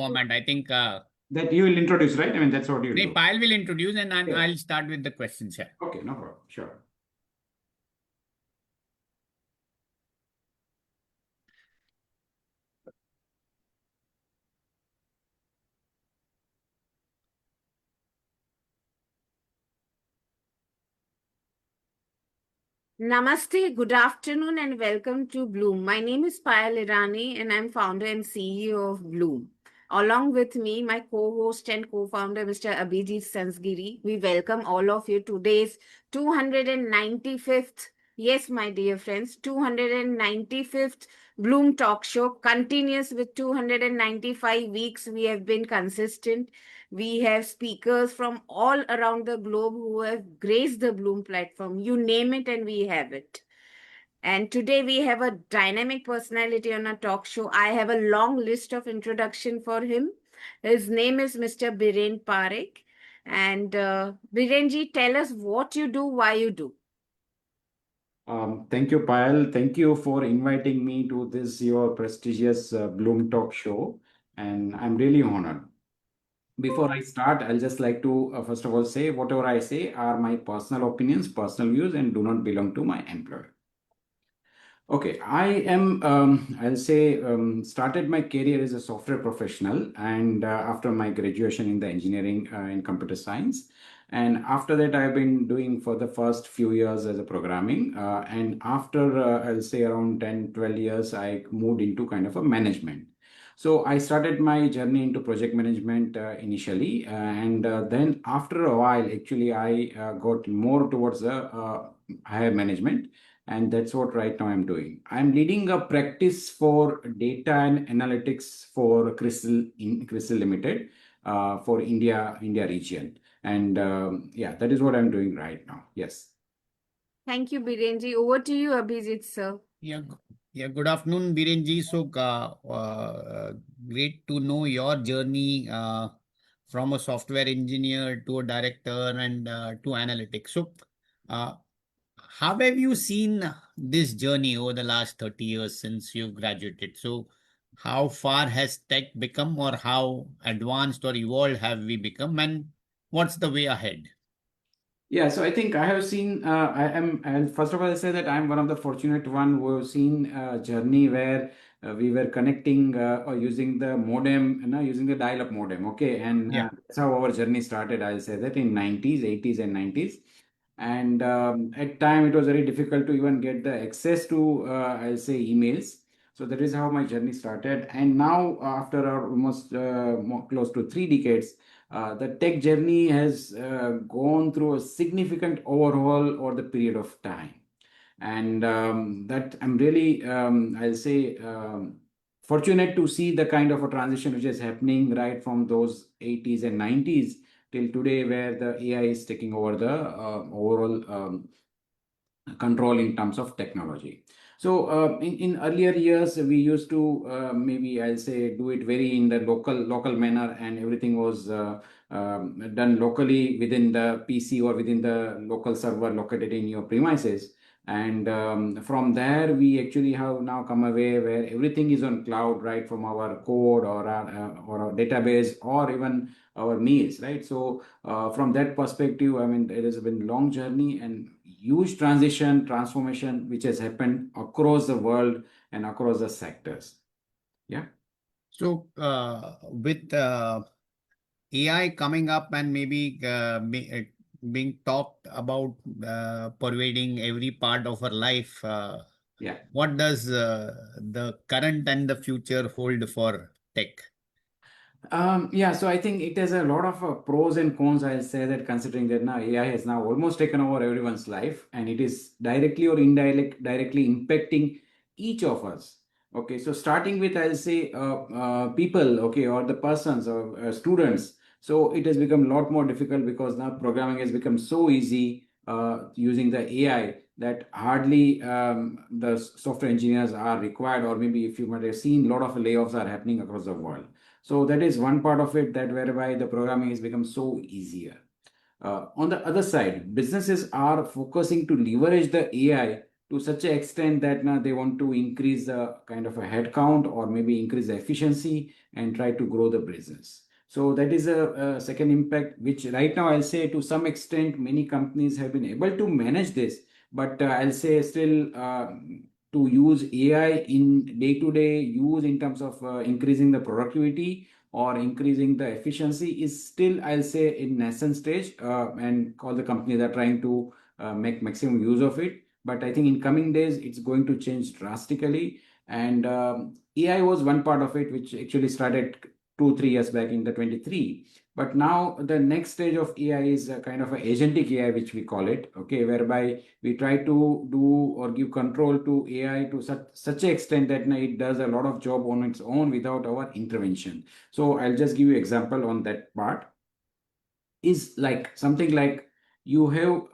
format. I think that you will introduce, right? I mean, that's what you'll do. Payal will introduce and Yeah. I'll start with the questions here. Okay, no problem. Sure. Namaste, good afternoon, and welcome to Bloom. My name is Payal Irani, and I'm founder and CEO of Bloom. Along with me, my co-host and co-founder, Mr. Abhijit Sansgiri. We welcome all of you to today's 295th, yes, my dear friends, 295th Bloom Talk Show. Continuous with 295 weeks, we have been consistent. We have speakers from all around the globe who have graced the Bloom platform. You name it, and we have it. And today we have a dynamic personality on a talk show. I have a long list of introduction for him. His name is Mr. Biren Parekh. And Birenji, tell us what you do, why you do. Thank you, Payal. Thank you for inviting me to this your prestigious Bloom Talk show, and I'm really honored. Before I start, I'll just like to first of all say whatever I say are my personal opinions, personal views, and do not belong to my employer. Okay, I am, I'll say, started my career as a software professional and after my graduation in the engineering in computer science. And after that, I've been doing for the first few years as a programming. And after, I'll say around 10, 12 years, I moved into kind of a management. So I started my journey into project management initially. And then after a while, actually, I got more towards the higher management. And that's what right now I'm doing. I'm leading a practice for data and analytics for Crystal Limited for India region. And yeah, that is what I'm doing right now. Yes. Thank you, Birenji. Over to you, Abhijit, sir. Yeah, good afternoon, Birenji. So, great to know your journey from a software engineer to a director and to analytics. So, how have you seen this journey over the last 30 years since you've graduated? So, how far has tech become, or how advanced or evolved have we become, and what's the way ahead? Yeah, so I think I have seen, and first of all, I say that I'm one of the fortunate one who have seen a journey where we were connecting or using the modem, using the dial-up modem, okay? And Yeah. that's how our journey started, I'll say that in 90s, 80s and 90s. And at time, it was very difficult to even get the access to, I'll say, emails. So that is how my journey started. And now, after almost close to 3 decades, the tech journey has gone through a significant overhaul over the period of time. And that I'm really, I'll say, fortunate to see the kind of a transition which is happening right from those 80s and 90s till today, where the AI is taking over the overall control in terms of technology. So in earlier years, we used to maybe I'll say do it very in the local manner, and everything was done locally within the PC or within the local server located in your premises. And from there, we actually have now come away where everything is on cloud, right, from our code or our database or even our meals, right? So from that perspective, I mean, it has been a long journey and huge transformation, which has happened across the world and across the sectors. Yeah. So, with AI coming up and maybe being talked about pervading every part of our life, Yeah. what does the current and the future hold for tech? Yeah, so I think it has a lot of pros and cons. I'll say that considering that now AI has now almost taken over everyone's life, and it is directly or directly impacting each of us. Okay, so starting with I'll say people, okay, or the persons or students. So it has become a lot more difficult because now programming has become so easy using the AI that hardly the software engineers are required, or maybe if you might have seen, a lot of layoffs are happening across the world. So that is one part of it, that whereby the programming has become so easier. On the other side, businesses are focusing to leverage the AI to such an extent that now they want to increase the kind of a headcount or maybe increase the efficiency and try to grow the business. So that is a second impact, which right now I'll say to some extent many companies have been able to manage this, but I'll say still to use AI in day-to-day use in terms of increasing the productivity or increasing the efficiency is still, I'll say, in nascent stage, and all the companies are trying to make maximum use of it. But I think in coming days, it's going to change drastically. And AI was one part of it, which actually started 2, 3 years back in the 23. But now the next stage of AI is a kind of a agentic AI, which we call it, okay, whereby we try to do or give control to AI to such an extent that it does a lot of job on its own without our intervention. So I'll just give you example on that part. Is like something like you have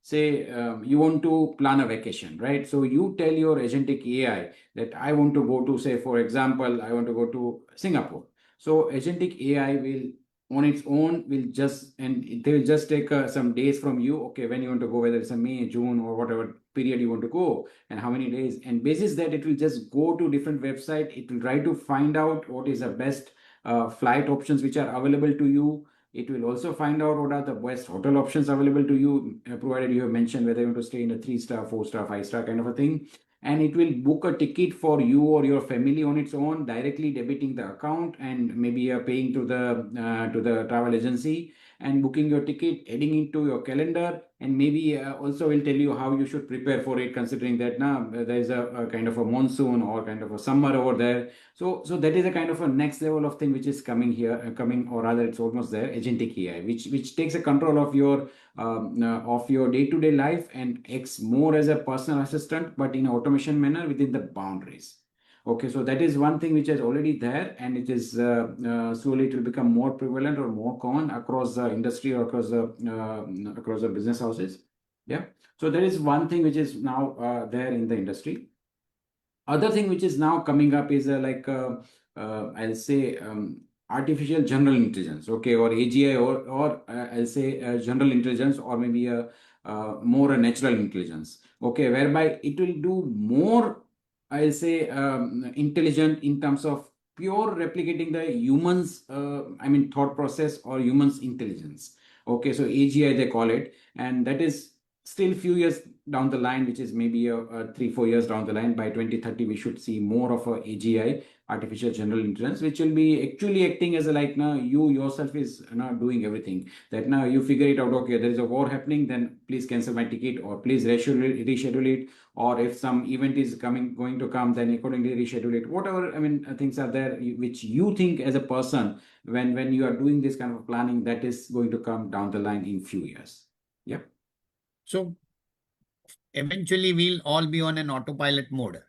say you want to plan a vacation, right? So you tell your agentic AI that I want to go to, say for example, I want to go to Singapore. So agentic AI will on its own will just, and they will just take some days from you, okay, when you want to go, whether it's a May, June, or whatever period you want to go, and how many days, and basis that it will just go to different website, it will try to find out what is the best flight options which are available to you. It will also find out what are the best hotel options available to you, provided you have mentioned whether you want to stay in a 3-star, 4-star, 5-star kind of a thing. And it will book a ticket for you or your family on its own, directly debiting the account and maybe paying to the travel agency and booking your ticket, adding into your calendar, and maybe also will tell you how you should prepare for it, considering that now there is a kind of a monsoon or kind of a summer over there. So that is a kind of a next level of thing which is coming here, coming, or rather it's almost there, agentic AI, which takes a control of your day-to-day life and acts more as a personal assistant, but in automation manner within the boundaries. Okay, so that is one thing which is already there, and it is slowly it will become more prevalent or more common across the industry or across the business houses. Yeah. So there is one thing which is now there in the industry. Other thing which is now coming up is I'll say artificial general intelligence, okay, or AGI, or I'll say general intelligence, or maybe a more a natural intelligence, okay, whereby it will do more, I'll say, intelligent in terms of pure replicating the humans, I mean, thought process or humans intelligence. Okay, so AGI they call it, and that is still few years down the line, which is maybe 3, 4 years down the line. By 2030, we should see more of a AGI, artificial general intelligence, which will be actually acting as a, like, now you yourself is now doing everything. That now you figure it out, okay, there is a war happening, then please cancel my ticket, or please reschedule it, or if some event is going to come, then accordingly reschedule it. Whatever, I mean, things are there which you think as a person, when you are doing this kind of planning, that is going to come down the line in few years. Yeah. So eventually we'll all be on an autopilot mode.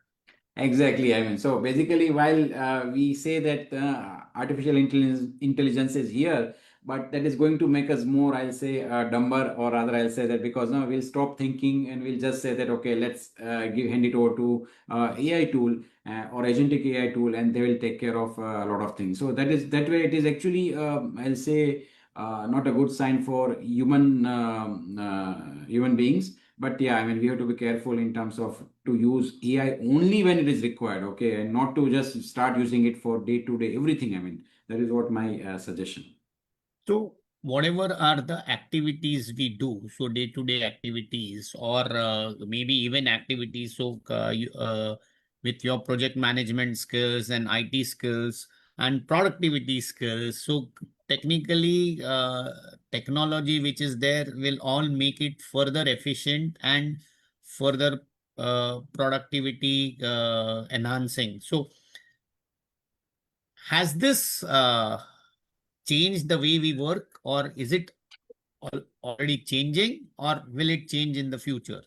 Exactly. I mean, so basically, while we say that artificial intelligence is here, but that is going to make us more, I'll say, dumber, or rather, I'll say that because now we'll stop thinking and we'll just say that, okay, let's hand it over to AI tool or agentic AI tool, and they will take care of a lot of things. So that way it is actually, I'll say, not a good sign for human beings. But yeah, I mean, we have to be careful in terms of to use AI only when it is required, okay, and not to just start using it for day to day everything. I mean, that is what my suggestion. So whatever are the activities we do, so day-to-day activities, or maybe even activities, so with your project management skills and IT skills and productivity skills, so technically technology which is there will all make it further efficient and further productivity enhancing. So has this change the way we work, or is it already changing, or will it change in the future?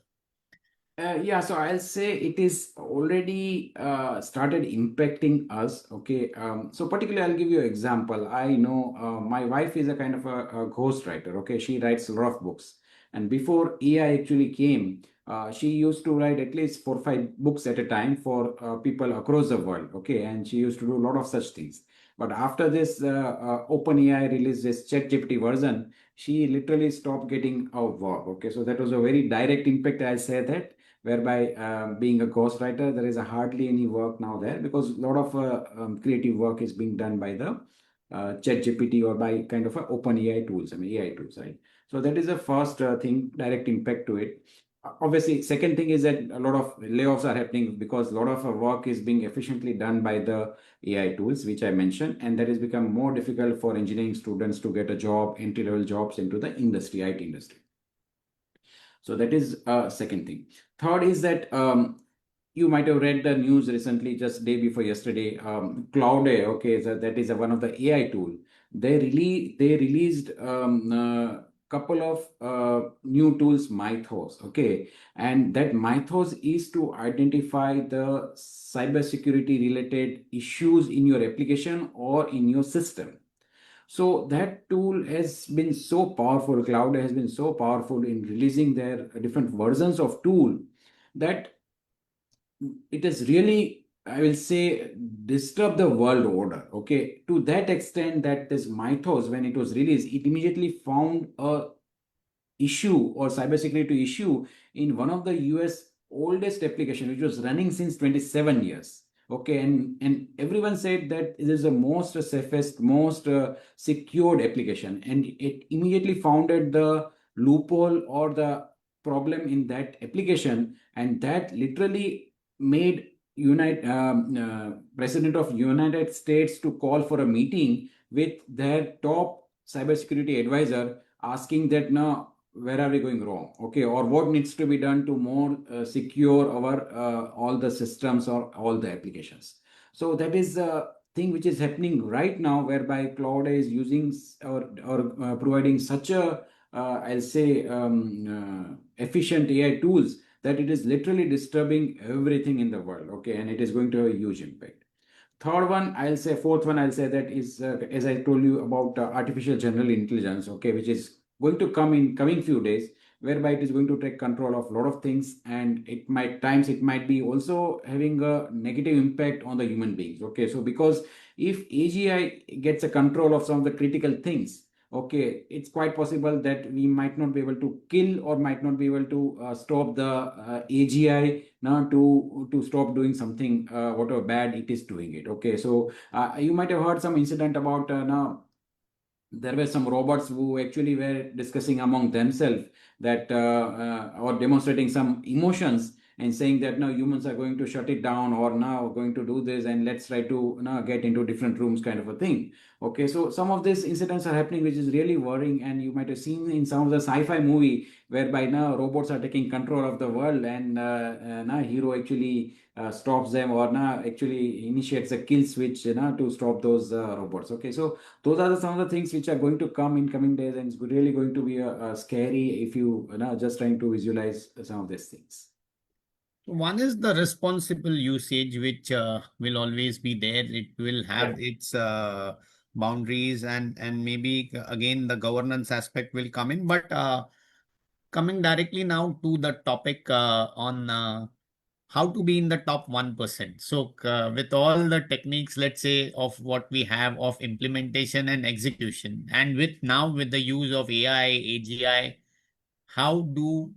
Yeah, so I'll say it is already started impacting us. Okay, so particularly I'll give you an example. I know my wife is a kind of a ghost writer. Okay, she writes a lot of books, and before AI actually came, she used to write at least 4, 5 books at a time for people across the world. Okay, and she used to do a lot of such things. But after this, OpenAI released this ChatGPT version, she literally stopped getting out work. Okay, so that was a very direct impact, I'll say that, whereby being a ghostwriter, there is a hardly any work now there, because a lot of creative work is being done by the chat GPT or by kind of open AI tools, I mean AI tools, right? So that is the first thing, direct impact to it. Obviously, second thing is that a lot of layoffs are happening because a lot of work is being efficiently done by the AI tools, which I mentioned, and that has become more difficult for engineering students to get a job, entry level jobs into the industry, IT industry. So that is second thing. Third is that you might have read the news recently, just day before yesterday. Cloud AI, okay, so that is one of the AI tool. They released couple of new tools, Mythos, okay, and that Mythos is to identify the cybersecurity related issues in your application or in your system. So that tool has been so powerful, Cloud has been so powerful in releasing their different versions of tool, that it has really, I will say, disturbed the world order. Okay, to that extent that this Mythos, when it was released, it immediately found a issue or cybersecurity issue in one of the US oldest application, which was running since 27 years. Okay, and everyone said that it is the most safest, most secured application, and it immediately founded the loophole or the problem in that application, and that literally made President of United States to call for a meeting with their top cybersecurity advisor, asking that now where are we going wrong, okay, or what needs to be done to more secure our all the systems or all the applications. So that is a thing which is happening right now, whereby Cloud is using or providing such a I'll say efficient AI tools, that it is literally disturbing everything in the world, okay, and it is going to have a huge impact. Third one, I'll say, fourth one, I'll say that is, as I told you about artificial general intelligence, okay, which is going to come in coming few days, whereby it is going to take control of a lot of things, and it might be also having a negative impact on the human beings, okay. So because if AGI gets a control of some of the critical things, okay, it's quite possible that we might not be able to kill or might not be able to stop the AGI now to stop doing something whatever bad it is doing it, okay. So you might have heard some incident about now there were some robots who actually were discussing among themselves that or demonstrating some emotions and saying that now humans are going to shut it down or now going to do this and let's try to now get into different rooms kind of a thing, okay. So some of these incidents are happening, which is really worrying, and you might have seen in some of the sci-fi movie whereby now robots are taking control of the world, and now hero actually stops them or now actually initiates a kill switch, to stop those robots, okay. So those are some of the things which are going to come in coming days, and it's really going to be scary if you know just trying to visualize some of these things. One is the responsible usage, which will always be there. It will have Right. its boundaries, and maybe again the governance aspect will come in. But coming directly now to the topic on how to be in the top 1%. So, with all the techniques, let's say, of what we have of implementation and execution, and with now with the use of AI, AGI, how do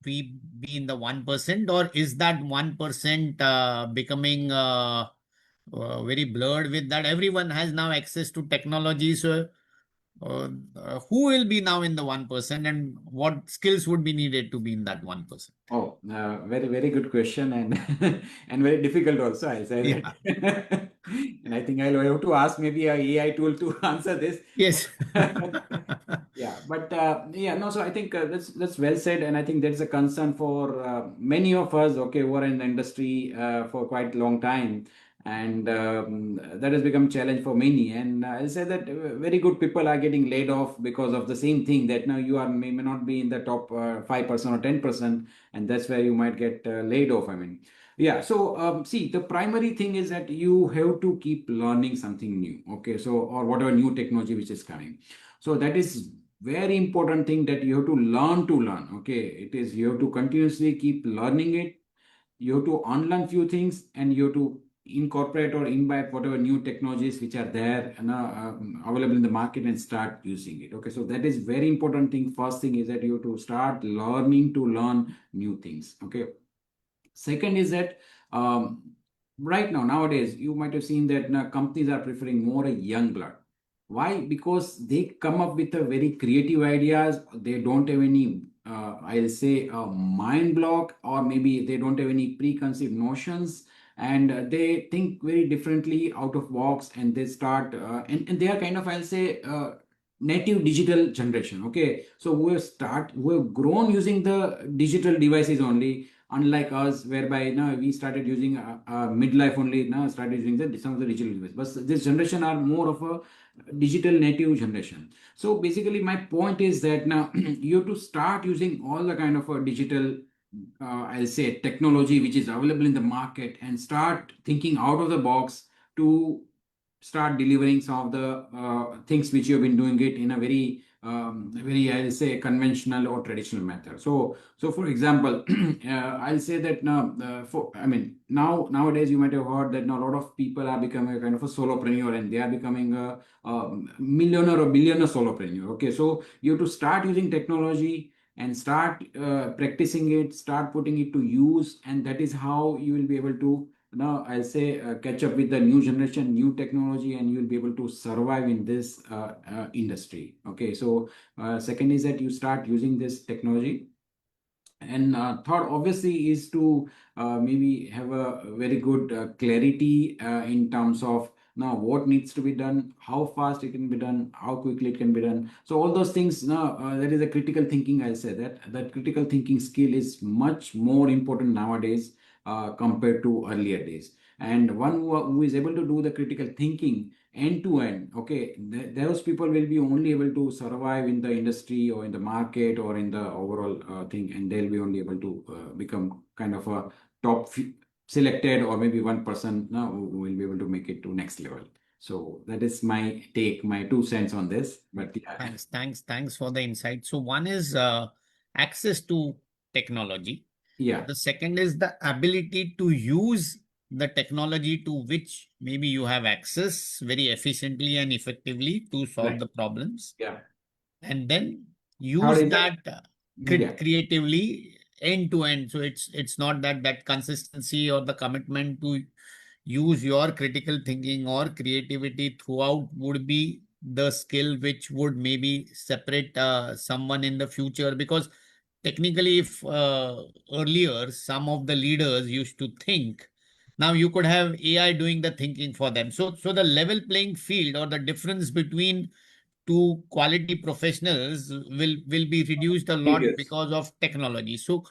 we be in the 1%, or is that 1% becoming very blurred with that? Everyone has now access to technology. So, who will be now in the 1%, and what skills would be needed to be in that 1%? Oh, very, very good question, and and very difficult also, I'll say Yeah. that. And I think I'll have to ask maybe a AI tool to answer this. Yes. Yeah, but yeah, no. So I think that's well said, and I think that's a concern for many of us. Okay, who are in the industry for quite a long time, and that has become challenge for many. And I'll say that very good people are getting laid off because of the same thing. That now you are may not be in the top 5% or 10%, and that's where you might get laid off. I mean. Yeah, so see, the primary thing is that you have to keep learning something new, okay? So, or whatever new technology which is coming. So that is very important thing that you have to learn, okay? It is you have to continuously keep learning it. You have to unlearn few things, and you have to incorporate or imbibe whatever new technologies which are there and available in the market and start using it. Okay, so that is very important thing. First thing is that you have to start learning to learn new things. Okay. Second is that right now, nowadays, you might have seen that companies are preferring more a young blood. Why? Because they come up with a very creative ideas. They don't have any, I'll say, mind block, or maybe they don't have any preconceived notions, and they think very differently out of box, and they start, and they are kind of, I'll say, native digital generation. Okay, so we have grown using the digital devices only, unlike us, whereby now we started using midlife only, now started using some of the digital devices. But this generation are more of a digital native generation. So basically my point is that now you have to start using all the kind of a digital, I'll say, technology which is available in the market, and start thinking out of the box to start delivering some of the things which you have been doing it in a very, I'll say, conventional or traditional method. So for example, I'll say that now, I mean, nowadays you might have heard that now a lot of people are becoming a kind of a solopreneur, and they are becoming a millionaire or billionaire solopreneur. Okay, so you have to start using technology and start practicing it, start putting it to use, and that is how you will be able to now, I'll say, catch up with the new generation, new technology, and you'll be able to survive in this industry. Okay, so second is that you start using this technology, and third, obviously, is to maybe have a very good clarity in terms of now what needs to be done, how fast it can be done, how quickly it can be done. So all those things now, that is a critical thinking. I'll say that critical thinking skill is much more important nowadays compared to earlier days. And one who is able to do the critical thinking end to end, okay, those people will be only able to survive in the industry or in the market or in the overall thing, and they'll be only able to become kind of a top selected, or maybe 1% now who will be able to make it to next level. So that is my take, my 2 cents on this. But yeah, Thanks for the insight. So one is access to technology. yeah, The second is the ability to use the technology to which maybe you have access very efficiently and effectively to solve right, the problems, yeah. and then Third use is that, that yeah, creatively end to end. So it's not that consistency or the commitment to use your critical thinking or creativity throughout would be the skill which would maybe separate someone in the future. Because technically, if earlier some of the leaders used to think, now you could have AI doing the thinking for them. So the level playing field or the difference between two quality professionals will be reduced a lot yes. because of technology. So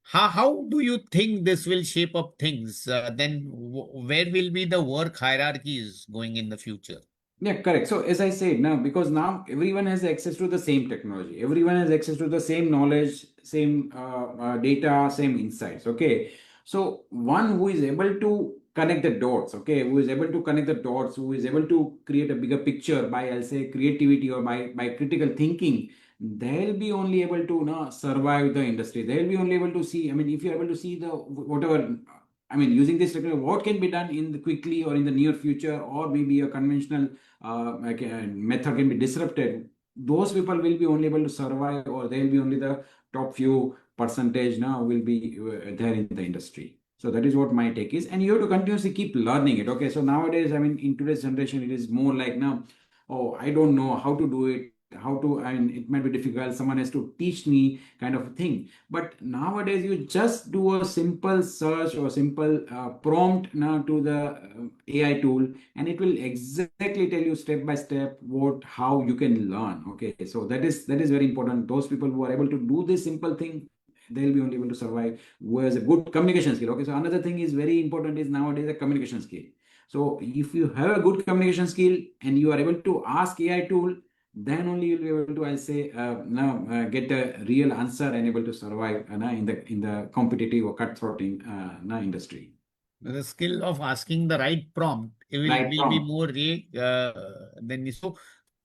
how do you think this will shape up things? Then where will be the work hierarchies going in the future? Yeah, correct. So as I said now, because now everyone has access to the same technology, everyone has access to the same knowledge, same data, same insights. Okay, so one who is able to connect the dots, okay, who is able to connect the dots, who is able to create a bigger picture by, I'll say, creativity or by critical thinking, they'll be only able to survive the industry. They'll be only able to see. I mean, if you're able to see the whatever. I mean, using this technology, what can be done in the quickly or in the near future, or maybe a conventional method can be disrupted, those people will be only able to survive, or they'll be only the top few percentage now will be there in the industry. So that is what my take is, and you have to continuously keep learning it. Okay, so nowadays, I mean, in today's generation, it is more like now, oh, I don't know how to do it, how to, I mean, it might be difficult, someone has to teach me, kind of a thing. But nowadays you just do a simple search or simple prompt now to the AI tool, and it will exactly tell you step by step what how you can learn. Okay, so that is very important. Those people who are able to do this simple thing, they'll be only able to survive, who has a good communication skill. Okay, so another thing is very important is nowadays a communication skill. So if you have a good communication skill and you are able to ask AI tool, then only you'll be able to, I'll say, now get a real answer and able to survive in the competitive or cutthroat industry. The skill of asking the right prompt, it Right will be from more than so.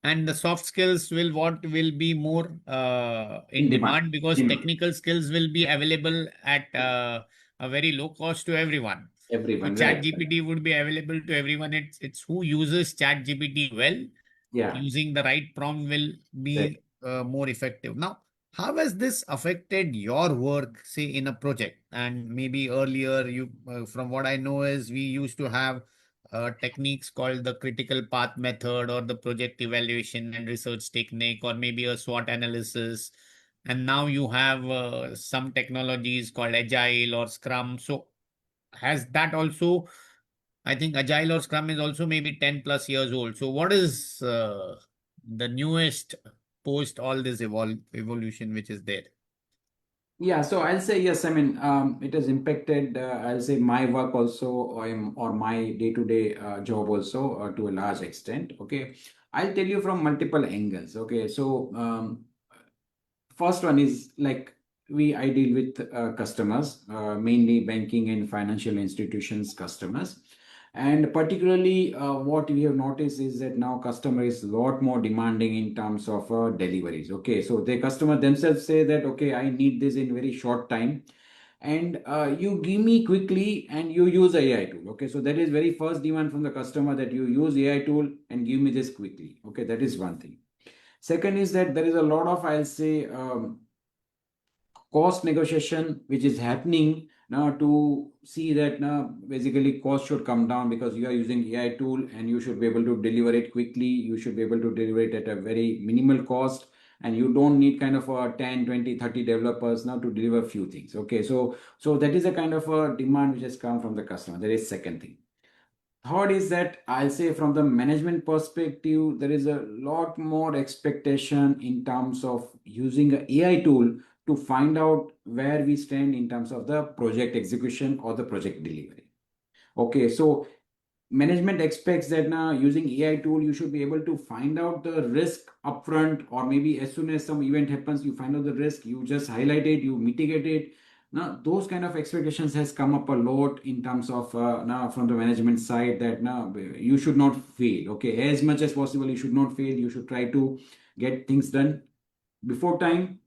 And the soft skills will be more in in demand. demand, because In technical skills will be available at a very low cost to everyone. So Everyone, chat right? GPT would be available to everyone. It's who uses chat GPT well, Yeah. using the right prompt will be more effective. Now, how has this affected your work, say in a project? And maybe earlier, from what I know, is we used to have techniques called the critical path method or the project evaluation and research technique, or maybe a SWOT analysis. And now you have some technologies called agile or scrum. So has that also, I think agile or scrum is also maybe 10 plus years old. So what is the newest post all this evolution which is there? Yeah, so I'll say yes. I mean, it has impacted. I'll say my work also, or my day-to-day job also, to a large extent. Okay, I'll tell you from multiple angles. Okay, so first one is like I deal with customers, mainly banking and financial institutions customers. And particularly, what we have noticed is that now customer is a lot more demanding in terms of deliveries. Okay, so the customer themselves say that, okay, I need this in very short time, and you give me quickly, and you use AI tool. Okay, so that is very first demand from the customer, that you use AI tool and give me this quickly. Okay, that is one thing. Second is that there is a lot of, I'll say, cost negotiation which is happening now, to see that now basically cost should come down, because you are using AI tool and you should be able to deliver it quickly. You should be able to deliver it at a very minimal cost, and you don't need kind of a 10, 20, 30 developers now to deliver few things. Okay, so that is a kind of a demand which has come from the customer. That is second thing. Third is that I'll say from the management perspective, there is a lot more expectation in terms of using a AI tool to find out where we stand in terms of the project execution or the project delivery. Okay, so management expects that now using AI tool, you should be able to find out the risk upfront, or maybe as soon as some event happens, you find out the risk, you just highlight it, you mitigate it. Now, those kind of expectations has come up a lot in terms of now from the management side, that now you should not fail. Okay, as much as possible, you should not fail. You should try to get things done before time,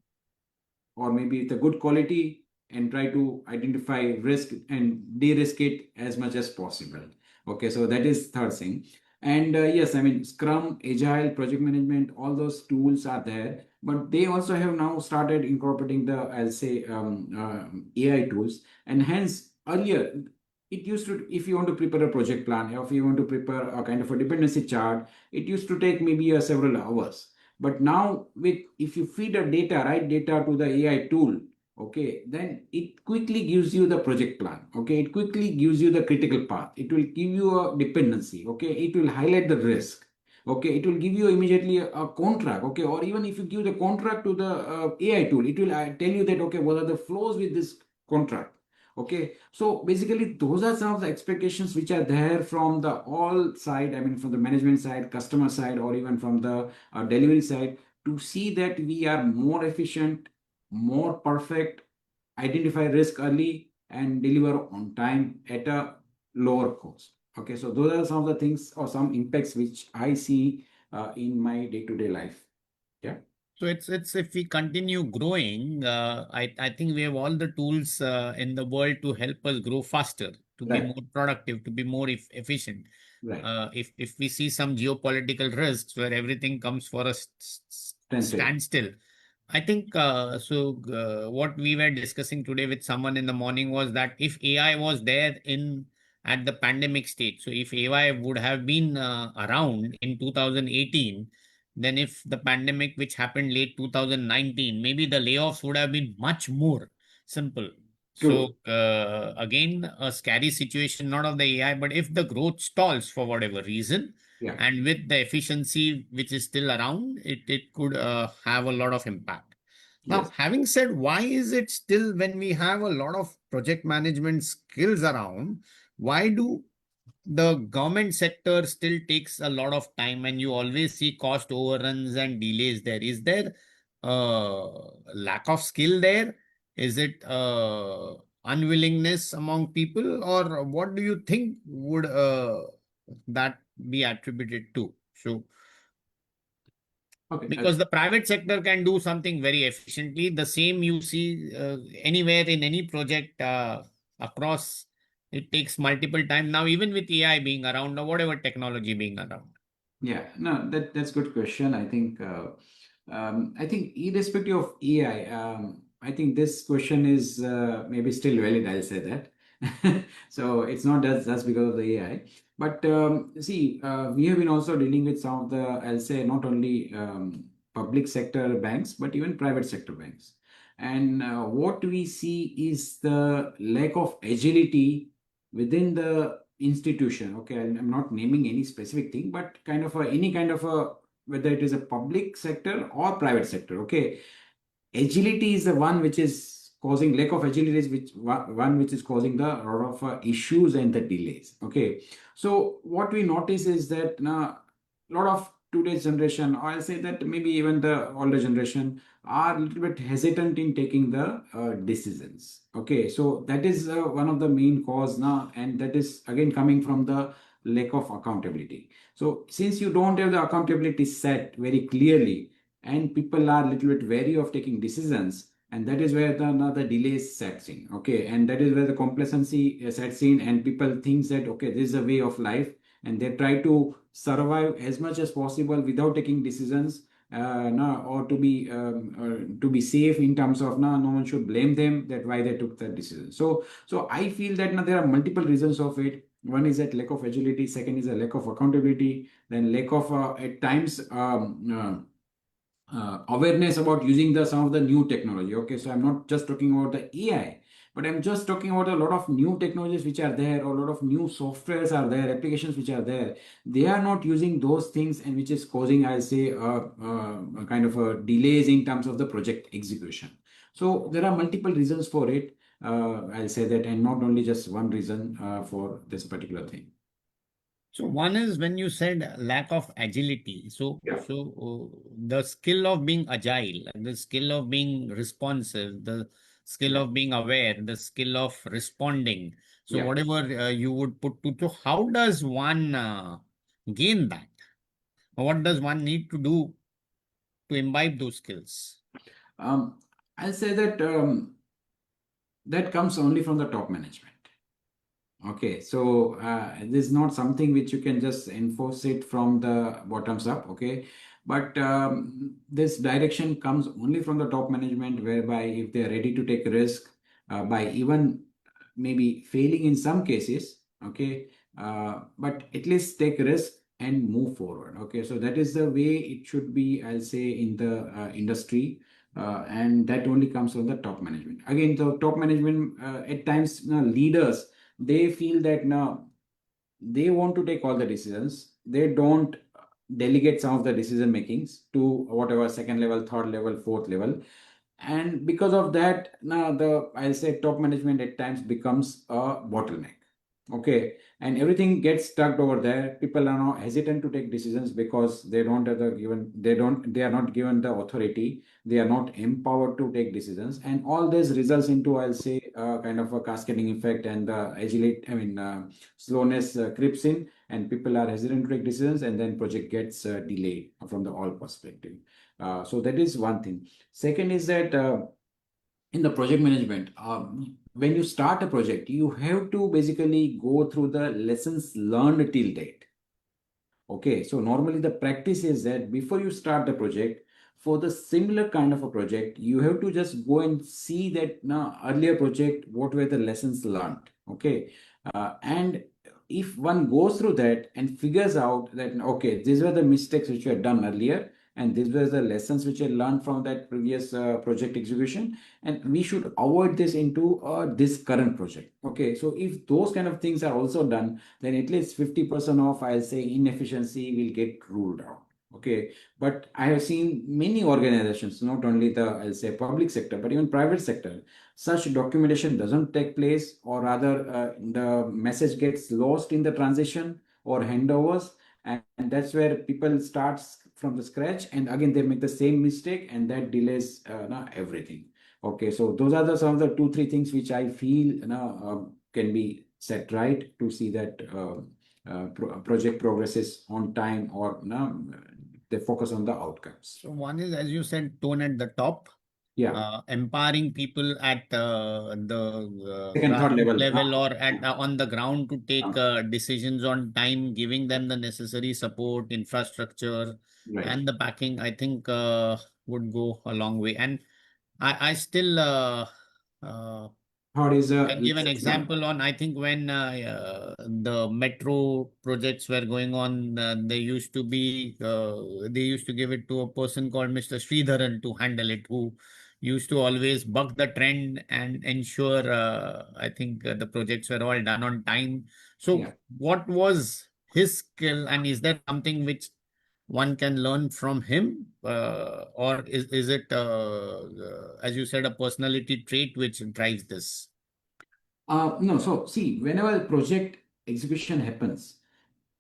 or maybe with a good quality, and try to identify risk and de-risk it as much as possible. Okay, so that is third thing. And yes, I mean, Scrum, Agile, project management, all those tools are there, but they also have now started incorporating the, I'll say, AI tools. And hence, earlier, it used to, if you want to prepare a project plan, or if you want to prepare a kind of a dependency chart, it used to take maybe several hours. But now, with if you feed a data, right data to the AI tool, okay, then it quickly gives you the project plan. Okay, it quickly gives you the critical path. It will give you a dependency. Okay, it will highlight the risk. Okay, it will give you immediately a contract. Okay, or even if you give the contract to the AI tool, it will tell you that, okay, what are the flows with this contract. Okay, so basically those are some of the expectations which are there from the all side. I mean, from the management side, customer side, or even from the delivery side, to see that we are more efficient, more perfect, identify risk early, and deliver on time at a lower cost. Okay, so those are some of the things or some impacts which I see in my day-to-day life. Yeah. So it's if we continue growing, I think we have all the tools in the world to help us grow faster, to be Right. more productive, to be more efficient. Right. If we see some geopolitical risks where everything comes for a Translate. standstill, I think what we were discussing today with someone in the morning was that if AI was there in at the pandemic stage, so if AI would have been around in 2018, then if the pandemic which happened late 2019, maybe the layoffs would have been much more simple. So True. again, a scary situation, not of the AI, but if the growth stalls for whatever reason, Yeah. and with the efficiency which is still around, it could have a lot of impact. Now, Yes. having said, why is it still, when we have a lot of project management skills around, why do the government sector still takes a lot of time and you always see cost overruns and delays there? Is there lack of skill there? Is it unwillingness among people, or what do you think would that be attributed to? So, Okay. because the private sector can do something very efficiently, the same you see anywhere in any project across it takes multiple time now, even with AI being around or whatever technology being around. Yeah, no, that's good question. I think irrespective of AI, I think this question is maybe still valid. I'll say that. So it's not just because of the AI, but see, we have been also dealing with some of the, I'll say, not only public sector banks but even private sector banks, and what we see is the lack of agility within the institution. Okay, I'm not naming any specific thing, but kind of any kind of a, whether it is a public sector or private sector. Okay, agility is the one which is causing, lack of agility is one which is causing the lot of issues and the delays. Okay, so what we notice is that now a lot of today's generation, or I'll say that maybe even the older generation, are a little bit hesitant in taking the decisions. Okay, so that is one of the main cause now, and that is again coming from the lack of accountability. So since you don't have the accountability set very clearly, and people are a little bit wary of taking decisions, and that is where the delays sets in. Okay, and that is where the complacency sets in, and people think that okay, this is a way of life, and they try to survive as much as possible without taking decisions, no, or to be safe in terms of no one should blame them that why they took that decision. So I feel that now there are multiple reasons of it. One is that lack of agility, second is a lack of accountability, then lack of at times awareness about using the some of the new technology. Okay, so I'm not just talking about the AI, but I'm just talking about a lot of new technologies which are there, or a lot of new softwares are there, applications which are there. They are not using those things, and which is causing, I'll say, a kind of a delays in terms of the project execution. So there are multiple reasons for it. I'll say that, and not only just one reason for this particular thing. So one is when you said lack of agility. Yeah, The skill of being agile, the skill of being responsive, the skill yeah, of being aware, the skill of responding. So yeah. whatever you would put to, so how does one gain that? What does one need to do to imbibe those skills? Um, I'll say that that comes only from the top management. Okay, so this is not something which you can just enforce it from the bottoms up. Okay, but this direction comes only from the top management, whereby if they are ready to take risk, by even maybe failing in some cases. Okay, but at least take risk and move forward. Okay, so that is the way it should be, I'll say, in the industry. And that only comes from the top management. Again, the top management, at times, leaders, they feel that now they want to take all the decisions. They don't delegate some of the decision makings to whatever second level, third level, fourth level. And because of that, now the, I'll say, top management at times becomes a bottleneck. Okay, and everything gets stuck over there. People are now hesitant to take decisions because they don't have the given, they are not given the authority, they are not empowered to take decisions, and all this results into, I'll say, kind of a cascading effect, and the agility, slowness creeps in, and people are hesitant to take decisions, and then project gets delayed from the all perspective. So that is one thing. Second is that in the project management, when you start a project, you have to basically go through the lessons learned till date. Okay, so normally the practice is that before you start the project, for the similar kind of a project, you have to just go and see that now earlier project, what were the lessons learned. Okay, and if one goes through that and figures out that okay, these were the mistakes which were done earlier, and these were the lessons which I learned from that previous project execution, and we should avoid this into this current project. Okay, so if those kind of things are also done, then at least 50% of, I'll say, inefficiency will get ruled out. Okay, but I have seen many organizations, not only the, I'll say, public sector, but even private sector, such documentation doesn't take place, or rather the message gets lost in the transition or handovers, and that's where people starts from the scratch, and again they make the same mistake, and that delays everything. Okay, so those are the some of the two three things which I feel can be set right to see that project progresses on time, or they focus on the outcomes. So one is, as you said, tone at the top. Yeah. empowering people at the Second, third grassroots level. level or at on the ground to take Ah, decisions on time, giving them the necessary support, infrastructure, right. and the backing, I think would go a long way. And I still uh, Third is a can give an lessons learned. example on, I think when the metro projects were going on, they used to give it to a person called Mr. Sridharan to handle it, who used to always buck the trend and ensure, I think the projects were all done on time. So Yeah. what was his skill, and is there something which one can learn from him, or is it, as you said, a personality trait which drives this? No, so see, whenever project execution happens,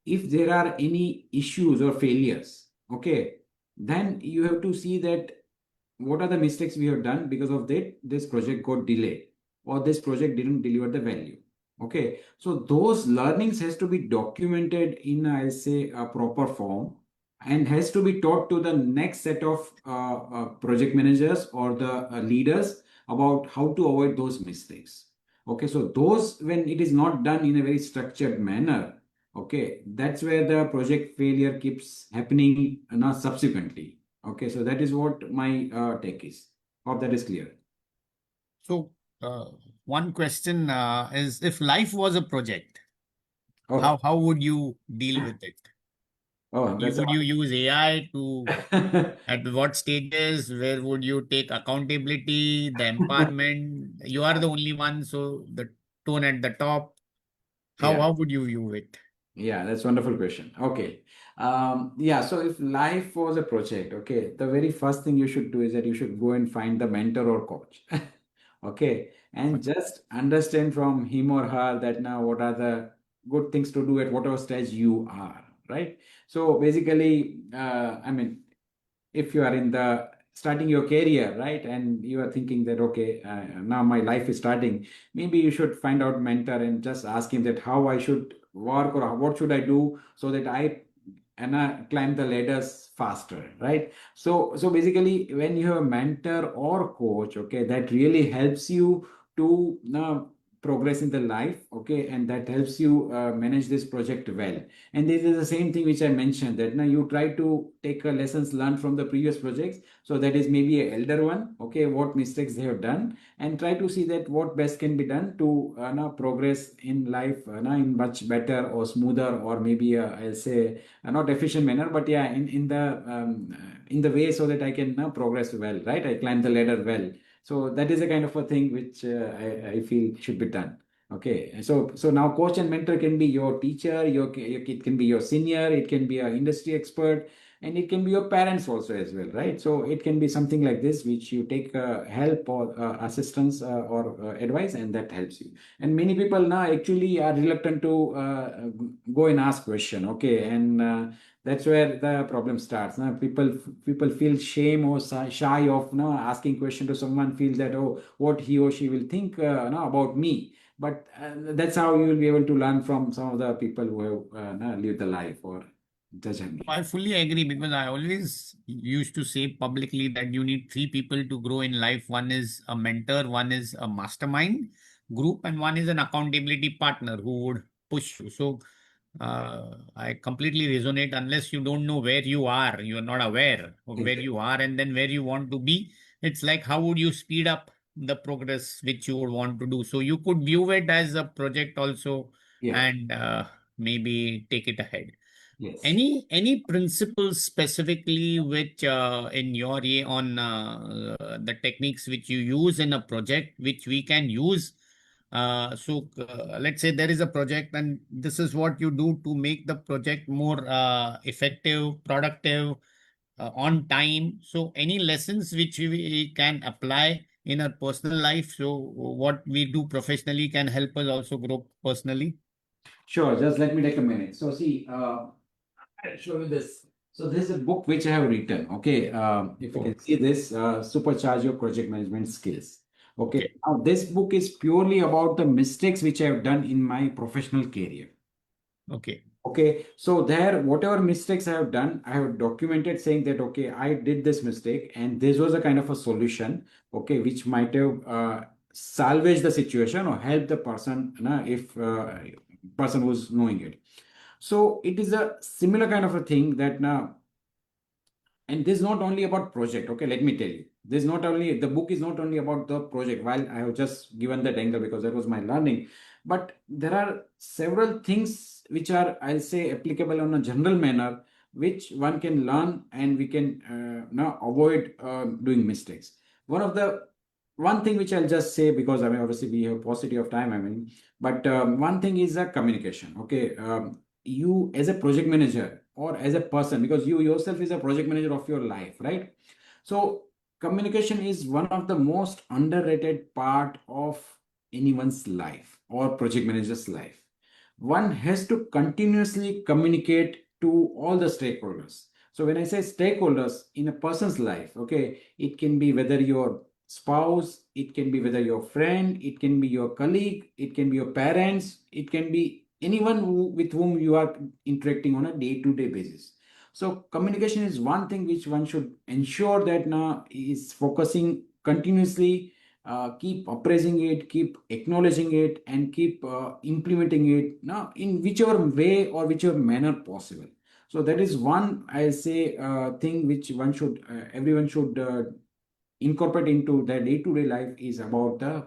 if there are any issues or failures, okay, then you have to see that what are the mistakes we have done, because of that this project got delayed or this project didn't deliver the value. Okay, so those learnings has to be documented in, I'll say, a proper form, and has to be taught to the next set of project managers or the leaders about how to avoid those mistakes. Okay, so those, when it is not done in a very structured manner, okay, that's where the project failure keeps happening now subsequently. Okay, so that is what my take is. Hope that is clear. So, one question is, if life was a project, Oh, how would you deal with it? oh, that's Would you use AI to, a at what stages? Where would you take accountability, the empowerment? You are the only one, so the tone at the top. yeah. How would you view it? Yeah, that's wonderful question. Okay. Yeah, so if life was a project, okay, the very first thing you should do is that you should go and find the mentor or coach. Okay. And just understand from him or her that now what are the good things to do at whatever stage you are, right? So basically, I mean, if you are in the starting your career, right, and you are thinking that okay, now my life is starting, maybe you should find out mentor and just ask him that how I should work or what should I do so that I and climb the ladders faster, right? So basically when you have a mentor or coach, okay, that really helps you to progress in the life, okay, and that helps you manage this project well. And this is the same thing which I mentioned, that now you try to take lessons learned from the previous projects. So that is maybe a elder one, okay, what mistakes they have done, and try to see that what best can be done to now progress in life now in much better or smoother, or maybe I'll say not efficient manner, but yeah, in the way so that I can now progress well, right? I climb the ladder well. So that is a kind of a thing which I feel should be done. Okay, so now coach and mentor can be your teacher, it can be your senior, it can be an industry expert, and it can be your parents also as well, right? So it can be something like this which you take help or assistance or advice, and that helps you. And many people now actually are reluctant to go and ask question, okay, and that's where the problem starts. Now people feel shame or shy of asking question to someone, feel that oh, what he or she will think about me. But that's how you will be able to learn from some of the people who have lived the life or the journey. I fully agree, because I always used to say publicly that you need three people to grow in life. One is a mentor, one is a mastermind group, and one is an accountability partner who would push you. So I completely resonate. Unless you don't know where you are, you are not aware of where Exactly. you are and then where you want to be. It's like, how would you speed up the progress which you would want to do? So you could view it as a project also, Yeah. and maybe take it ahead. Yes. Any principles specifically which, in your way, on the techniques which you use in a project which we can use? Let's say there is a project and this is what you do to make the project more effective, productive, on time. So any lessons which we can apply in our personal life, so what we do professionally can help us also grow personally. Sure. Just let me take a minute. So see, I'll show you this. So this is a book which I have written. Okay, if you Oh, can see this, supercharge your project management skills. Okay, okay. now this book is purely about the mistakes which I have done in my professional career. Okay. Okay, so there, whatever mistakes I have done, I have documented saying that, okay, I did this mistake and this was a kind of a solution, okay, which might have salvaged the situation or helped the person, if person who's knowing it. So it is a similar kind of a thing that now, and this is not only about project. Okay, let me tell you, this is not only, the book is not only about the project, while I have just given that angle because that was my learning, but there are several things which are, I'll say, applicable on a general manner, which one can learn and we can now avoid doing mistakes. One thing which I'll just say, because I mean obviously we have paucity of time, I mean, but one thing is communication. Okay, you as a project manager or as a person, because you yourself is a project manager of your life, right? So communication is one of the most underrated part of anyone's life or project manager's life. One has to continuously communicate to all the stakeholders. So when I say stakeholders in a person's life, okay, it can be whether your spouse, it can be whether your friend, it can be your colleague, it can be your parents, it can be anyone with whom you are interacting on a day-to-day basis. So communication is one thing which one should ensure that now is focusing continuously, keep appraising it, keep acknowledging it, and keep implementing it now in whichever way or whichever manner possible. So that is one, I say, thing which everyone should incorporate into their day-to-day life, is about the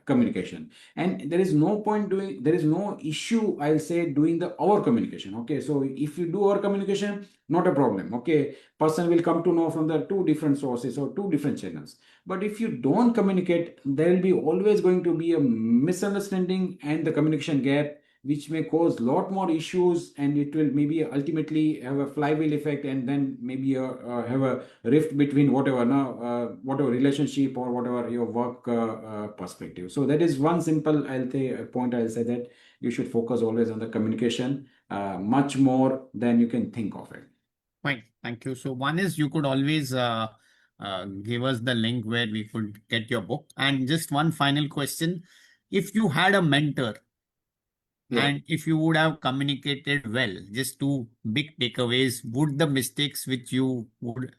communication. And there is no issue, I'll say, doing the our communication. Okay, so if you do our communication, not a problem. Okay, person will come to know from the two different sources or two different channels. But if you don't communicate, there will be always going to be a misunderstanding and the communication gap, which may cause a lot more issues, and it will maybe ultimately have a flywheel effect, and then maybe have a rift between whatever now whatever relationship or whatever your work perspective. So that is one simple, I'll say, point. I'll say that you should focus always on the communication much more than you can think of it. Fine. Thank you. So one is you could always give us the link where we could get your book. And just one final question. If you had a mentor Yeah, and if you would have communicated well, just two big takeaways, would the mistakes which you would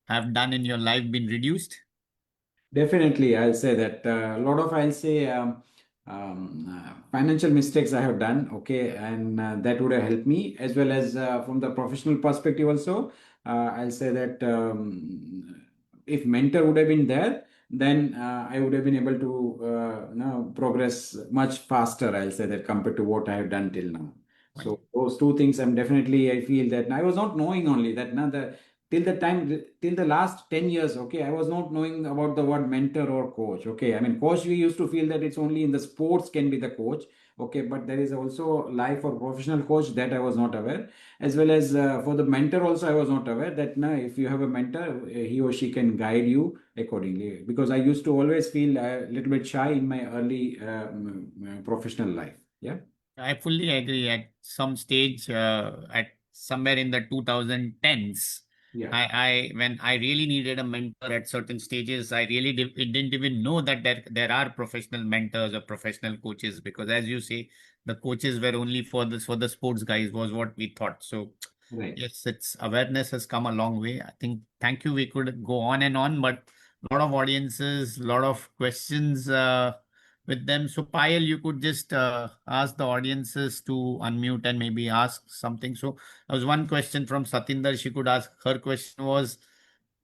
have done in your life been reduced? definitely. I'll say that a lot of, I'll say, financial mistakes I have done. Okay, and that would have helped me, as well as from the professional perspective also. I'll say that if mentor would have been there, then I would have been able to progress much faster, I'll say, that compared to what I have done till now. Fine. So those two things, I feel that I was not knowing only that now the till the last 10 years, okay, I was not knowing about the word mentor or coach. Okay, I mean, coach, we used to feel that it's only in the sports can be the coach. Okay, but there is also life or professional coach, that I was not aware. As well as for the mentor also, I was not aware that now if you have a mentor, he or she can guide you accordingly, because I used to always feel a little bit shy in my early professional life. Yeah. I fully agree. At some stage, at somewhere in the 2010s, Yeah. when I really needed a mentor at certain stages, I really didn't even know that there are professional mentors or professional coaches, because as you say, the coaches were only for the sports guys was what we thought. So Right. yes, its awareness has come a long way. I think, thank you. We could go on, but a lot of audiences, a lot of questions with them. So Payal, you could just ask the audiences to unmute and maybe ask something. So there was one question from Satinder. She could ask. Her question was,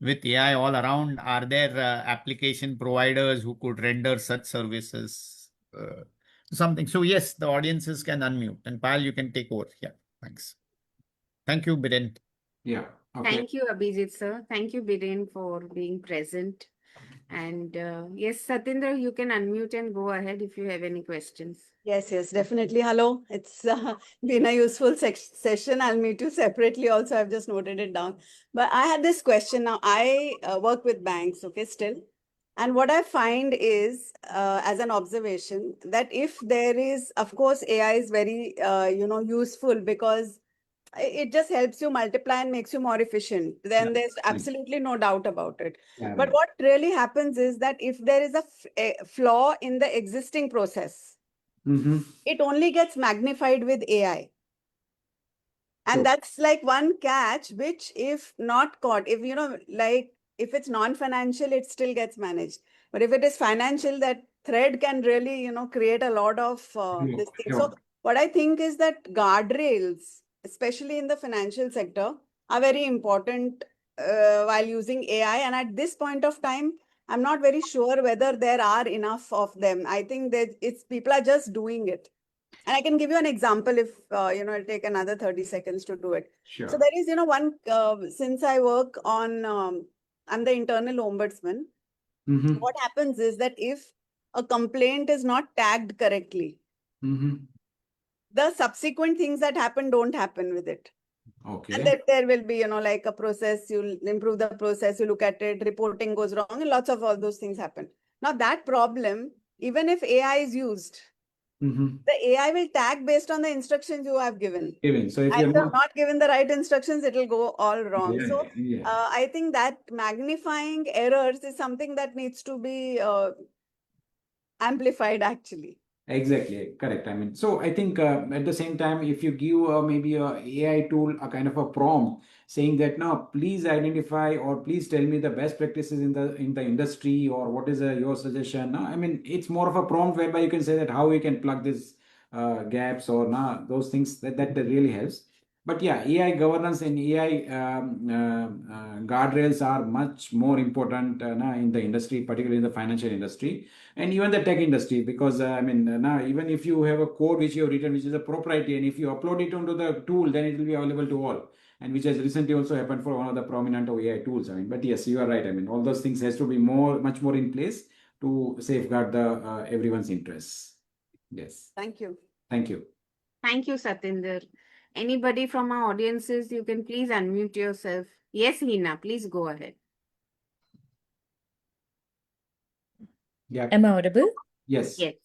with AI all around, are there application providers who could render such services? Something. So yes, the audiences can unmute, and Payal, you can take over. Yeah, thanks. Thank you, Biren. Yeah. Okay. Thank you, Abhijit sir. Thank you, Biren, for being present. And yes, Satindra, you can unmute and go ahead if you have any questions. Yes, yes, definitely. Hello. It's been a useful session. I'll meet you separately also. I've just noted it down. But I had this question. Now, I work with banks, okay, still. And what I find is, as an observation, that if there is, of course, AI is very, useful because it just helps you multiply and makes you more efficient. Yeah. Then there's Right. absolutely no doubt about it. Yeah. But Right. what really happens is that if there is a flaw in the existing process, Mm-hmm. it only gets magnified with AI. And True. that's like one catch, which if not caught, if like if it's non-financial, it still gets managed. But if it is financial, that thread can really, create a lot of Sure, this thing. So sure. what I think is that guardrails, especially in the financial sector, are very important while using AI. And at this point of time, I'm not very sure whether there are enough of them. I think that it's people are just doing it. And I can give you an example if, it'll take another 30 seconds to do it. So Sure. there is, one, since I work on, I'm the internal ombudsman. Mm-hmm. What happens is that if a complaint is not tagged correctly, Mm-hmm. the subsequent things that happen don't happen with it. And Okay. that there will be, like a process, you'll improve the process, you look at it, reporting goes wrong, and lots of all those things happen. Now, that problem, even if AI is used, Mm-hmm. the AI will tag based on the instructions you have given. Even so, if And you're if you're not, not given the right instructions, it will go all wrong. yeah, So yeah. I think that magnifying errors is something that needs to be amplified actually. Exactly, correct. I mean, so I think at the same time, if you give maybe a AI tool a kind of a prompt saying that now, please identify or please tell me the best practices in the industry or what is your suggestion. No? I mean, it's more of a prompt whereby you can say that how we can plug these gaps or those things that really helps. But yeah, AI governance and AI guardrails are much more important in the industry, particularly in the financial industry and even the tech industry, because I mean now even if you have a code which you have written which is a proprietary, and if you upload it onto the tool, then it will be available to all, and which has recently also happened for one of the prominent AI tools. I mean, but yes, you are right. I mean, all those things has to be much more in place to safeguard the everyone's interests. Yes. Thank you. Thank you. Thank you, Satinder. Anybody from our audiences, you can please unmute yourself. Yes, Hina, please go ahead. Yeah. Am I audible? Yes. Yes.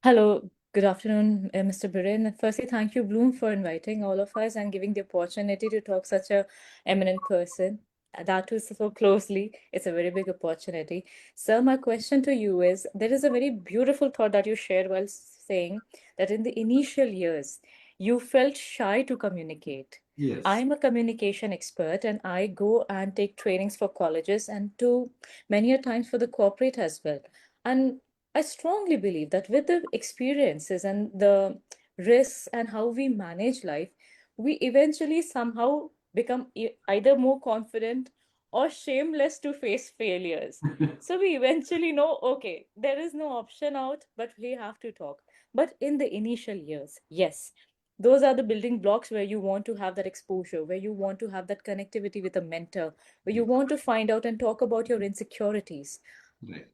Hello, good afternoon, Mr. Biren. Firstly, thank you, Bloom, for inviting all of us and giving the opportunity to talk such a eminent person. That too so closely. It's a very big opportunity. Sir, my question to you is, there is a very beautiful thought that you shared while saying that in the initial years, you felt shy to communicate. Yes. I'm a communication expert and I go and take trainings for colleges and to many a times for the corporate as well. And I strongly believe that with the experiences and the risks and how we manage life, we eventually somehow become either more confident or shameless to face failures. So we eventually know, okay, there is no option out, but we have to talk. But in the initial years, yes, those are the building blocks where you want to have that exposure, where you want to have that connectivity with a mentor, where you want to find out and talk about your insecurities. Right.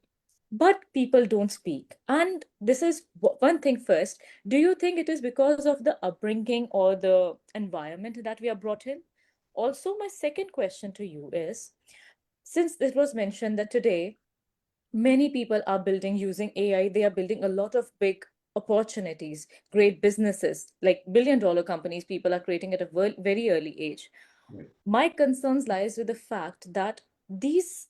But people don't speak. And this is one thing first. Do you think it is because of the upbringing or the environment that we are brought in? Also, my second question to you is, since it was mentioned that today many people are building using AI, they are building a lot of big opportunities, great businesses, like billion-dollar companies, people are creating at a very early age. Right. My concerns lies with the fact that these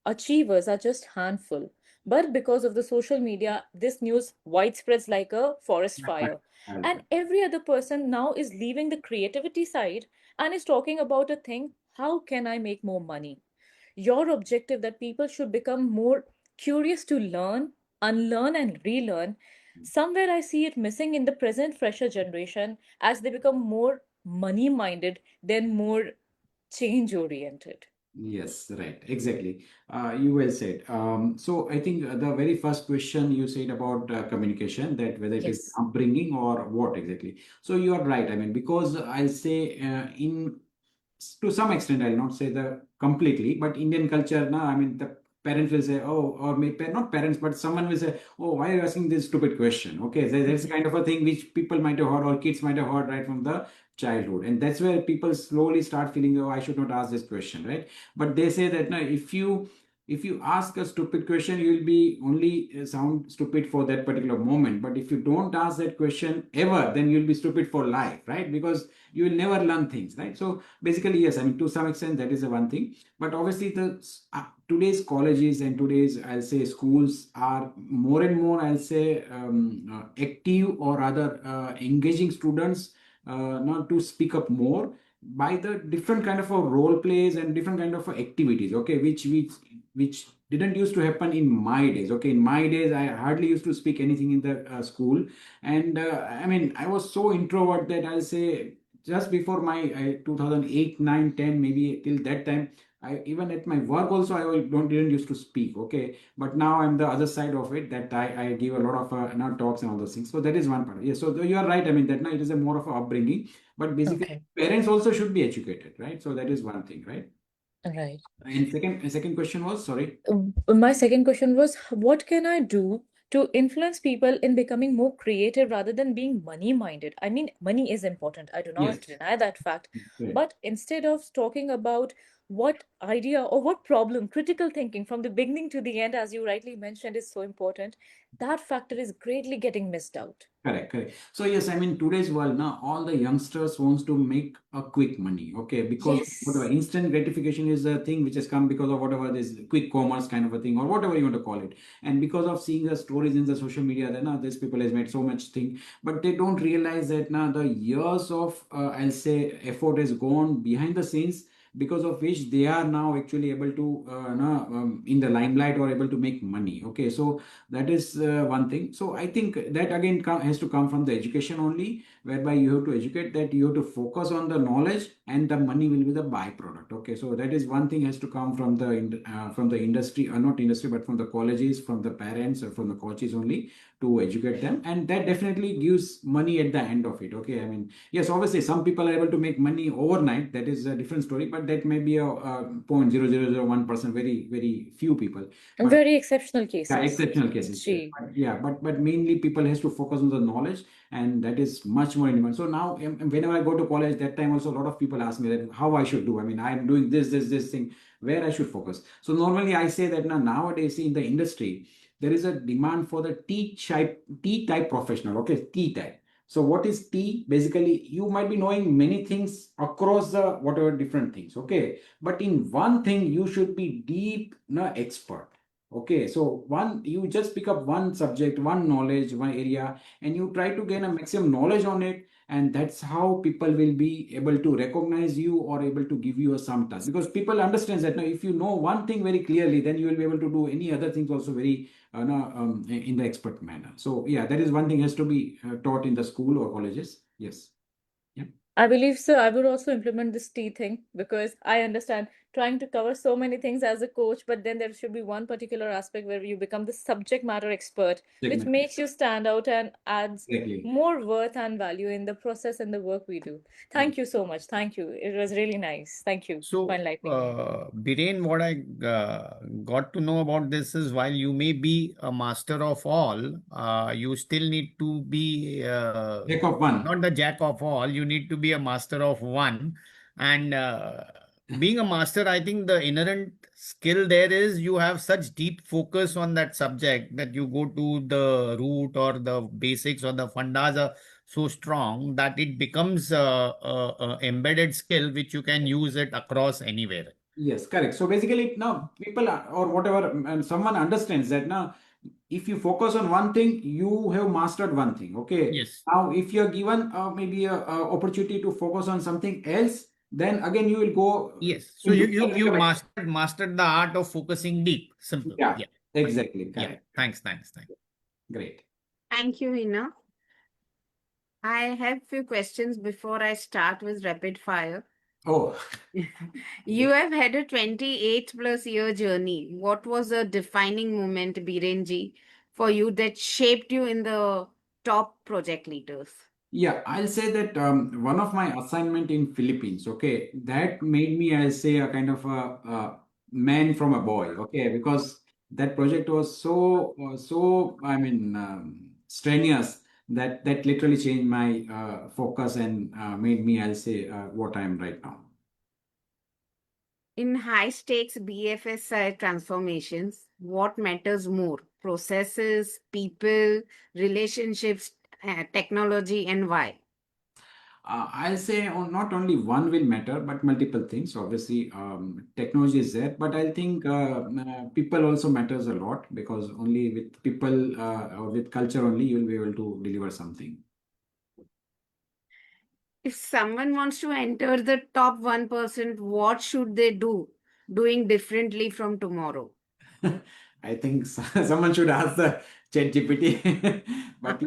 achievers are just handful. But because of the social media, this news widespreads like a forest fire. And every other person now is leaving the creativity side and is talking about a thing, how can I make more money? Your objective that people should become more curious to learn, unlearn, and relearn. Somewhere I see it missing in the present fresher generation as they become more money minded than more change oriented. Yes, right. Exactly. You well said. So I think the very first question you said about communication, that whether it is Yes. upbringing or what exactly. So you are right. I mean, because I'll say in to some extent, I'll not say the completely, but Indian culture now, I mean, the parents will say, oh, or maybe not parents, but someone will say, oh, why are you asking this stupid question? Okay, that's kind of a thing which people might have heard or kids might have heard right from the childhood. And that's where people slowly start feeling, oh, I should not ask this question, right? But they say that now if you ask a stupid question, you will be only sound stupid for that particular moment. But if you don't ask that question ever, then you'll be stupid for life, right? Because you will never learn things, right? So basically, yes, I mean, to some extent, that is the one thing. But obviously, the today's colleges and today's, I'll say, schools are more and more, I'll say, active or rather engaging students not to speak up more. by the different kind of a role plays and different kind of activities, okay, which didn't used to happen in my days. Okay, in my days, I hardly used to speak anything in the school, and I mean, I was so introvert that I'll say just before my 2008, 9, 10, maybe till that time. I even at my work also I didn't used to speak. Okay, but now I'm the other side of it that I give a lot of now talks and all those things. So that is one part. Yeah, so you are right. I mean that now it is a more of a upbringing, but basically Okay. parents also should be educated, right? So that is one thing, right? Right. And second question was, sorry. My second question was, what can I do to influence people in becoming more creative rather than being money minded? I mean, money is important. I do not Yes. deny that fact. Correct. But instead of talking about what idea or what problem, critical thinking from the beginning to the end, as you rightly mentioned, is so important, that factor is greatly getting missed out. Correct, correct. So yes, I mean today's world now, all the youngsters wants to make a quick money, okay? Because whatever Yes. instant gratification is a thing which has come because of whatever this quick commerce kind of a thing or whatever you want to call it, and because of seeing the stories in the social media, then now these people has made so much thing, but they don't realize that now the years of I'll say effort has gone behind the scenes, because of which they are now actually able to in the limelight or able to make money. Okay, so that is one thing. So I think that again has to come from the education only, whereby you have to educate that you have to focus on the knowledge and the money will be the byproduct. Okay, so that is one thing has to come from the industry, or not industry, but from the colleges, from the parents, or from the coaches only, to educate them, and that definitely gives money at the end of it. Okay, I mean, yes, obviously some people are able to make money overnight. That is a different story, but that may be a 0.0001%, very very few people. But Very exceptional yeah, cases. exceptional cases. Yes. Gee. Yeah, but mainly people has to focus on the knowledge, and that is much more in demand. So now, whenever I go to college, that time also a lot of people ask me that how I should do. I mean, I'm doing this thing, where I should focus. So normally I say that now nowadays in the industry there is a demand for the T type professional. Okay, T type. So what is T? Basically, you might be knowing many things across the whatever different things. Okay, but in one thing you should be deep, expert. Okay, so you just pick up one subject, one knowledge, one area, and you try to gain a maximum knowledge on it, and that's how people will be able to recognize you or able to give you a some task. Because people understand that now, if you know one thing very clearly, then you will be able to do any other things also very in the expert manner. So yeah, that is one thing has to be taught in the school or colleges. Yes. Yeah. I believe so. I would also implement this T thing because I understand trying to cover so many things as a coach, but then there should be one particular aspect where you become the subject matter expert, which Segment. makes you stand out and adds Exactly. more worth and value in the process and the work we do. Thank you so much. Thank you. It was really nice. Thank you for So, enlightening me. Biren, what I got to know about this is while you may be a master of all, you still need to be Take of one. not the jack of all, you need to be a master of one. And being a master, I think the inherent skill there is you have such deep focus on that subject that you go to the root or the basics or the fundas are so strong that it becomes a embedded skill which you can use it across anywhere. Yes, correct. So basically, now people or whatever, and someone understands that now, if you focus on one thing, you have mastered one thing. Okay. Yes. Now, if you're given maybe a opportunity to focus on something else, then again you will go Yes. So into you mastered the art of focusing deep. Simple. yeah, Yeah. Fine. exactly, Yeah. correct. Thanks. Great. Thank you, Hina. I have few questions before I start with rapid fire. Oh, You have had a 28 plus year journey. What was a defining moment, Birenji, for you that shaped you in the top project leaders? yeah, I'll say that one of my assignment in Philippines, okay, that made me, I'll say, a kind of a man from a boy, okay, because that project was so, I mean, strenuous that literally changed my focus and made me, I'll say, what I am right now. In high stakes BFSI transformations, what matters more? Processes, people, relationships, technology, and why? I'll say not only one will matter, but multiple things. Obviously, technology is there, but I think people also matters a lot, because only with people or with culture only you will be able to deliver something. If someone wants to enter the top 1%, what should they do doing differently from tomorrow? I think someone should ask the ChatGPT, but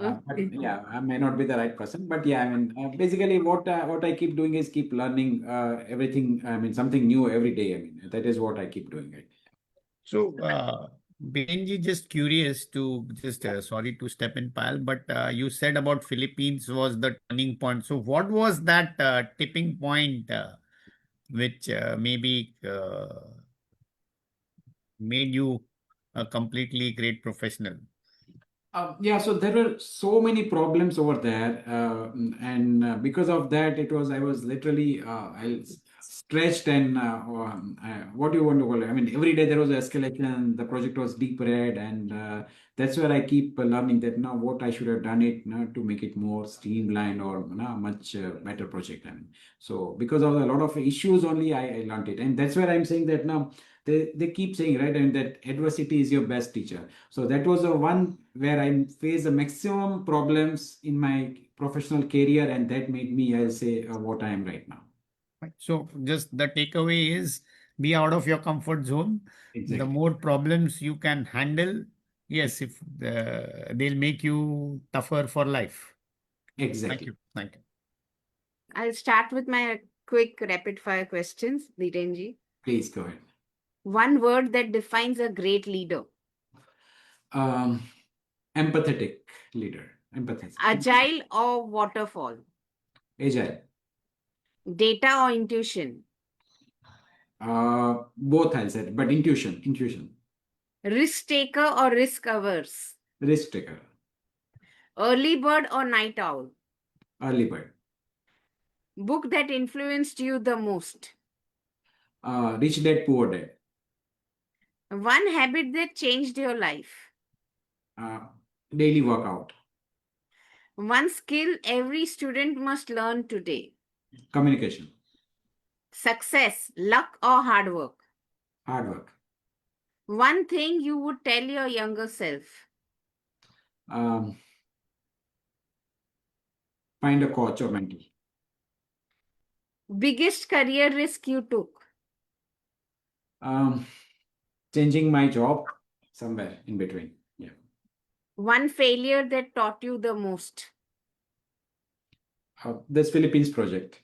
Okay. yeah, I may not be the right person. But yeah, I mean, basically, what I keep doing is keep learning everything. I mean, something new every day. I mean, that is what I keep doing. Right? So, Birenji, just curious to just sorry to step in, pal, but you said about Philippines was the turning point. So, what was that tipping point which maybe made you a completely great professional? Yeah, so there were so many problems over there, and because of that, I was literally stretched and what do you want to call it? I mean, every day there was an escalation. The project was deep red, and that's where I keep learning that now what I should have done it now to make it more streamlined or much better project. I mean, so because of a lot of issues, only I learned it, and that's where I'm saying that now they keep saying right, and that adversity is your best teacher. So that was the one where I faced the maximum problems in my professional career, and that made me, I'll say, what I am right now. Right. So, just the takeaway is be out of your comfort zone. The Exactly. more problems you can handle, yes, if they'll make you tougher for life. Thank Exactly. you. Thank you. I'll start with my quick rapid fire questions, Birenji. Please go ahead. One word that defines a great leader. Um, Empathetic leader. Empathize. Agile or waterfall. Agile. Data or intuition. Both, I'll say, but intuition. Intuition. Risk taker or risk averse. Risk taker. Early bird or night owl. Early bird. Book that influenced you the most. Rich dad, poor dad. One habit that changed your life. Daily workout. One skill every student must learn today. Communication. Success, luck, or hard work. Hard work. One thing you would tell your younger self. Um, Find a coach or mentor. Biggest career risk you took. Changing my job somewhere in between. Yeah. One failure that taught you the most. This Philippines project.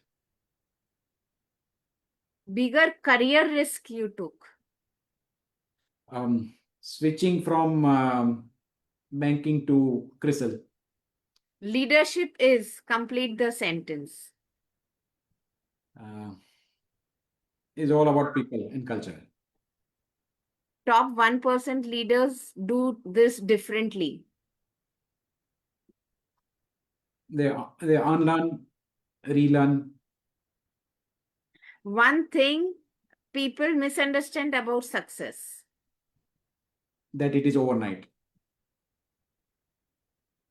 Bigger career risk you took. Switching from banking to CRISIL. Leadership is complete the sentence. Is all about people and culture. Top 1% leaders do this differently. They unlearn, relearn. One thing people misunderstand about success. That it is overnight.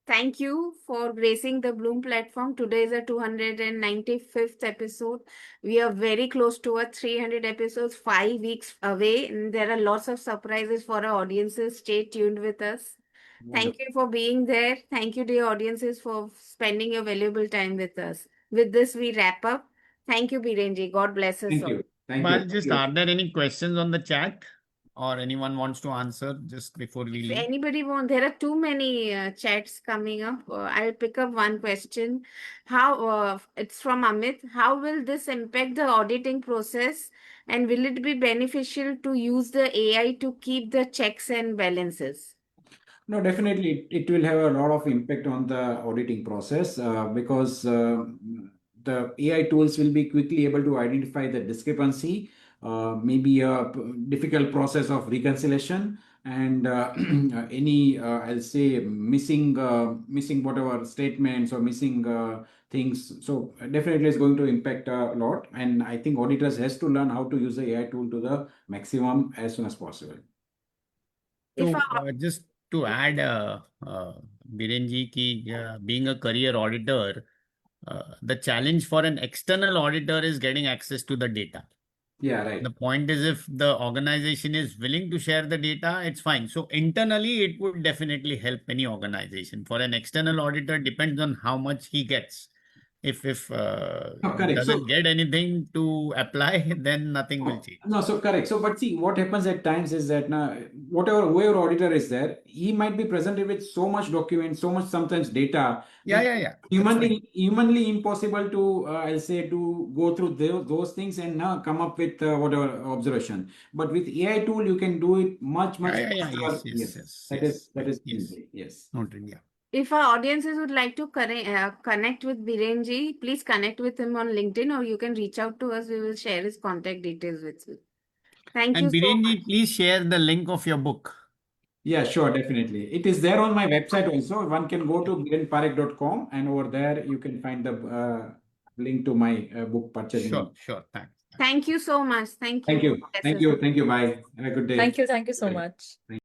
Thank you for gracing the Bloom platform. Today is a 295th episode. We are very close to our 300 episodes, 5 weeks away. And there are lots of surprises for our audiences. Stay tuned with us. Thank you for being there. Thank you, dear audiences, for spending your valuable time with us. With this, we wrap up. Thank you, Birenji. God bless us Thank all. you. Thank you. Well, just are there any questions on the chat or anyone wants to answer just before we If leave? anybody want, there are too many chats coming up. I'll pick up one question. How it's from Amit. How will this impact the auditing process, and will it be beneficial to use the AI to keep the checks and balances? No, definitely it will have a lot of impact on the auditing process because the AI tools will be quickly able to identify the discrepancy, maybe a difficult process of reconciliation, and any I'll say missing whatever statements or missing things. So definitely it's going to impact a lot, and I think auditors has to learn how to use the AI tool to the maximum as soon as possible. If So, just to add, Birenji, ki, being a career auditor, the challenge for an external auditor is getting access to the data. Yeah, right. The point is, if the organization is willing to share the data, it's fine. So, internally, it would definitely help any organization. For an external auditor, depends on how much he gets. if correct. So doesn't get anything to apply, then nothing will change. no, so correct. So, but see, what happens at times is that now, whoever auditor is there, he might be presented with so much document, so much sometimes data Yeah, that yeah. That's right. humanly impossible to, I'll say, to go through those things and now come up with whatever observation. But with AI tool, you can do it much Yeah. faster. Yes. That Right. is Yes. easy. Yes. Noted. Yeah. If our audiences would like to connect with Birenji, please connect with him on LinkedIn, or you can reach out to us. We will share his contact details with you. Thank you And so much. Birenji, please share the link of your book. Yeah, sure, definitely. It is there on my website also. One can go to birenparek.com and over there you can find the link to my book purchasing. Sure. Thanks. Thank you so much. Thank you. Thank you. Bless us. Thank you. Bye. Have a good day. Thank you so Bye. much. Thank